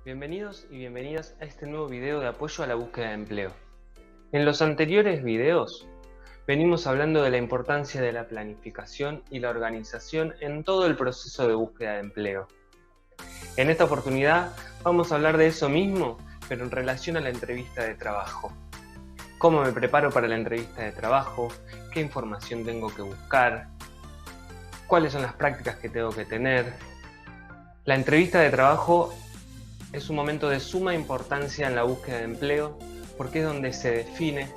Bienvenidos y bienvenidas a este nuevo video de apoyo a la búsqueda de empleo. En los anteriores videos venimos hablando de la importancia de la planificación y la organización en todo el proceso de búsqueda de empleo. En esta oportunidad vamos a hablar de eso mismo, pero en relación a la entrevista de trabajo. ¿Cómo me preparo para la entrevista de trabajo? ¿Qué información tengo que buscar? ¿Cuáles son las prácticas que tengo que tener? La entrevista de trabajo es un momento de suma importancia en la búsqueda de empleo porque es donde se define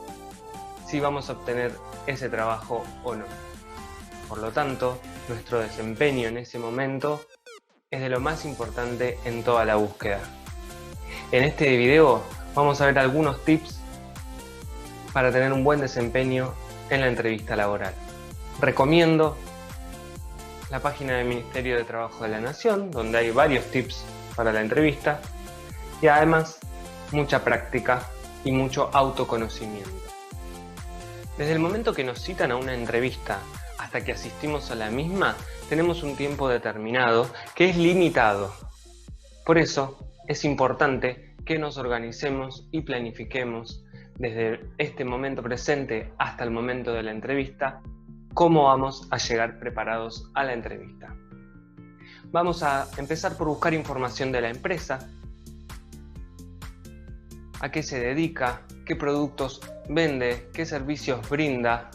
si vamos a obtener ese trabajo o no. Por lo tanto, nuestro desempeño en ese momento es de lo más importante en toda la búsqueda. En este video vamos a ver algunos tips para tener un buen desempeño en la entrevista laboral. Recomiendo la página del Ministerio de Trabajo de la Nación, donde hay varios tips para la entrevista y además mucha práctica y mucho autoconocimiento. Desde el momento que nos citan a una entrevista hasta que asistimos a la misma, tenemos un tiempo determinado que es limitado. Por eso es importante que nos organicemos y planifiquemos desde este momento presente hasta el momento de la entrevista cómo vamos a llegar preparados a la entrevista. Vamos a empezar por buscar información de la empresa, a qué se dedica, qué productos vende, qué servicios brinda,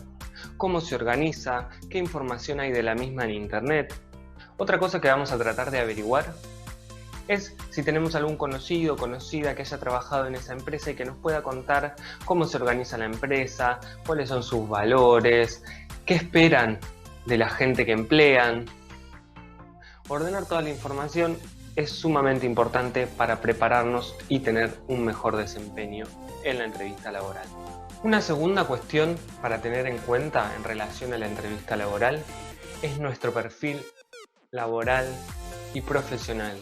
cómo se organiza, qué información hay de la misma en internet. Otra cosa que vamos a tratar de averiguar es si tenemos algún conocido o conocida que haya trabajado en esa empresa y que nos pueda contar cómo se organiza la empresa, cuáles son sus valores, qué esperan de la gente que emplean. Ordenar toda la información es sumamente importante para prepararnos y tener un mejor desempeño en la entrevista laboral. Una segunda cuestión para tener en cuenta en relación a la entrevista laboral es nuestro perfil laboral y profesional.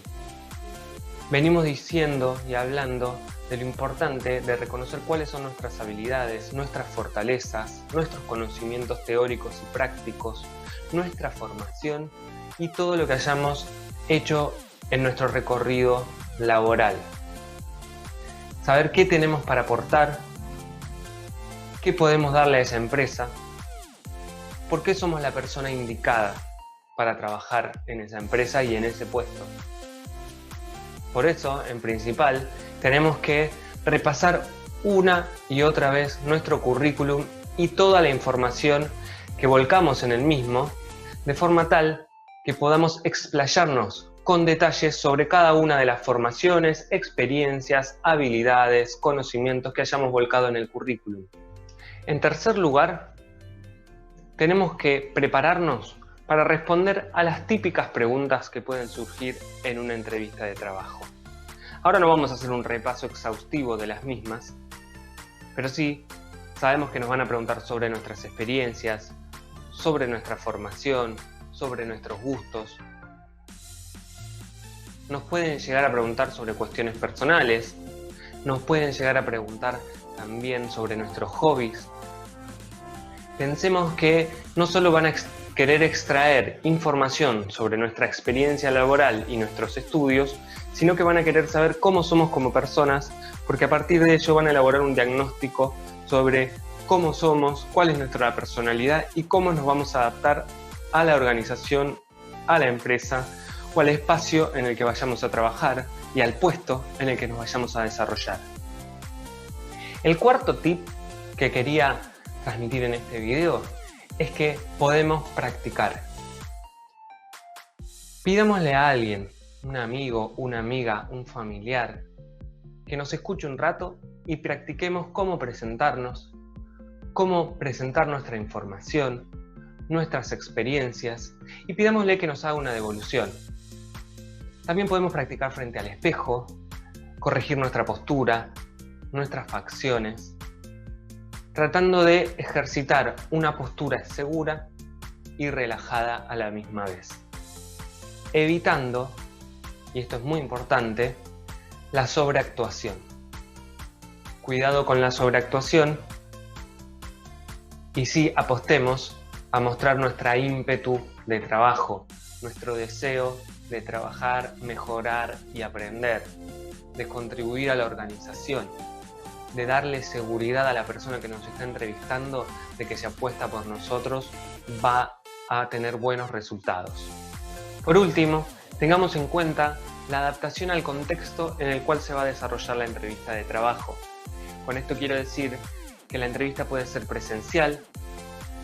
Venimos diciendo y hablando de lo importante de reconocer cuáles son nuestras habilidades, nuestras fortalezas, nuestros conocimientos teóricos y prácticos, nuestra formación y todo lo que hayamos hecho en nuestro recorrido laboral. Saber qué tenemos para aportar, qué podemos darle a esa empresa, por qué somos la persona indicada para trabajar en esa empresa y en ese puesto. Por eso, en principal, tenemos que repasar una y otra vez nuestro currículum y toda la información que volcamos en el mismo, de forma tal que podamos explayarnos con detalles sobre cada una de las formaciones, experiencias, habilidades, conocimientos que hayamos volcado en el currículum. En tercer lugar, tenemos que prepararnos para responder a las típicas preguntas que pueden surgir en una entrevista de trabajo. Ahora no vamos a hacer un repaso exhaustivo de las mismas, pero sí sabemos que nos van a preguntar sobre nuestras experiencias, sobre nuestra formación, sobre nuestros gustos. Nos pueden llegar a preguntar sobre cuestiones personales, nos pueden llegar a preguntar también sobre nuestros hobbies. Pensemos que no solo van a querer extraer información sobre nuestra experiencia laboral y nuestros estudios, sino que van a querer saber cómo somos como personas, porque a partir de ello van a elaborar un diagnóstico sobre cómo somos, cuál es nuestra personalidad y cómo nos vamos a adaptar a la organización, a la empresa o al espacio en el que vayamos a trabajar y al puesto en el que nos vayamos a desarrollar. El cuarto tip que quería transmitir en este video es que podemos practicar. Pidámosle a alguien, un amigo, una amiga, un familiar, que nos escuche un rato y practiquemos cómo presentarnos, cómo presentar nuestra información, nuestras experiencias y pidámosle que nos haga una devolución. También podemos practicar frente al espejo, corregir nuestra postura, nuestras facciones, tratando de ejercitar una postura segura y relajada a la misma vez, evitando, y esto es muy importante, la sobreactuación. Cuidado con la sobreactuación y sí apostemos a mostrar nuestra ímpetu de trabajo, nuestro deseo de trabajar, mejorar y aprender. de contribuir a la organización, de darle seguridad a la persona que nos está entrevistando de que si apuesta por nosotros va a tener buenos resultados. Por último, tengamos en cuenta la adaptación al contexto en el cual se va a desarrollar la entrevista de trabajo. Con esto quiero decir que la entrevista puede ser presencial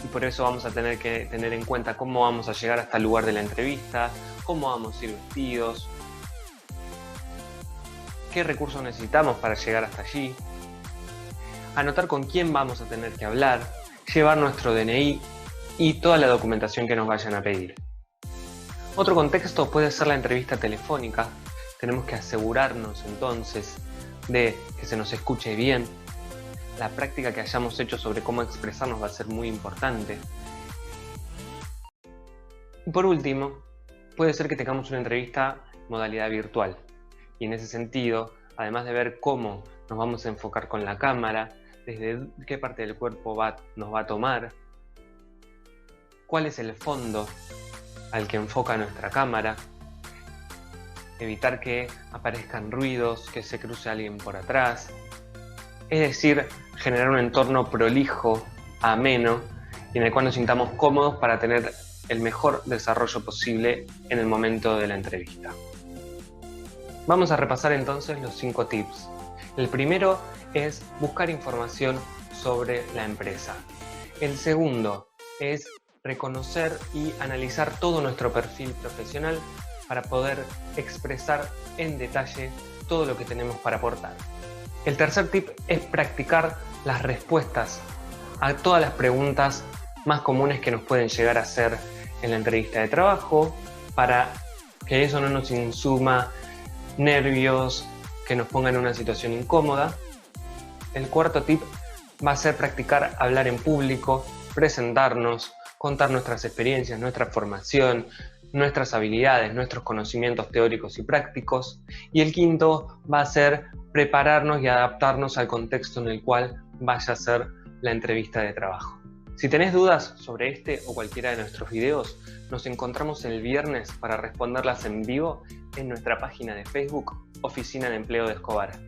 y por eso vamos a tener que tener en cuenta cómo vamos a llegar hasta el lugar de la entrevista, cómo vamos a ir vestidos, qué recursos necesitamos para llegar hasta allí, anotar con quién vamos a tener que hablar, llevar nuestro DNI y toda la documentación que nos vayan a pedir. Otro contexto puede ser la entrevista telefónica. Tenemos que asegurarnos entonces de que se nos escuche bien. La práctica que hayamos hecho sobre cómo expresarnos va a ser muy importante. Y por último, puede ser que tengamos una entrevista modalidad virtual. Y en ese sentido, además de ver cómo nos vamos a enfocar con la cámara, desde qué parte del cuerpo nos va a tomar, cuál es el fondo al que enfoca nuestra cámara, evitar que aparezcan ruidos, que se cruce alguien por atrás, es decir, generar un entorno prolijo, ameno, y en el cual nos sintamos cómodos para tener el mejor desarrollo posible en el momento de la entrevista. Vamos a repasar entonces los 5 tips. El primero es buscar información sobre la empresa. El segundo es reconocer y analizar todo nuestro perfil profesional para poder expresar en detalle todo lo que tenemos para aportar. El tercer tip es practicar las respuestas a todas las preguntas más comunes que nos pueden llegar a hacer en la entrevista de trabajo para que eso no nos insuma nervios, que nos ponga en una situación incómoda. El cuarto tip va a ser practicar hablar en público, presentarnos, contar nuestras experiencias, nuestra formación, nuestras habilidades, nuestros conocimientos teóricos y prácticos. Y el quinto va a ser prepararnos y adaptarnos al contexto en el cual vaya a ser la entrevista de trabajo. Si tenés dudas sobre este o cualquiera de nuestros videos, nos encontramos el viernes para responderlas en vivo en nuestra página de Facebook, Oficina de Empleo de Escobar.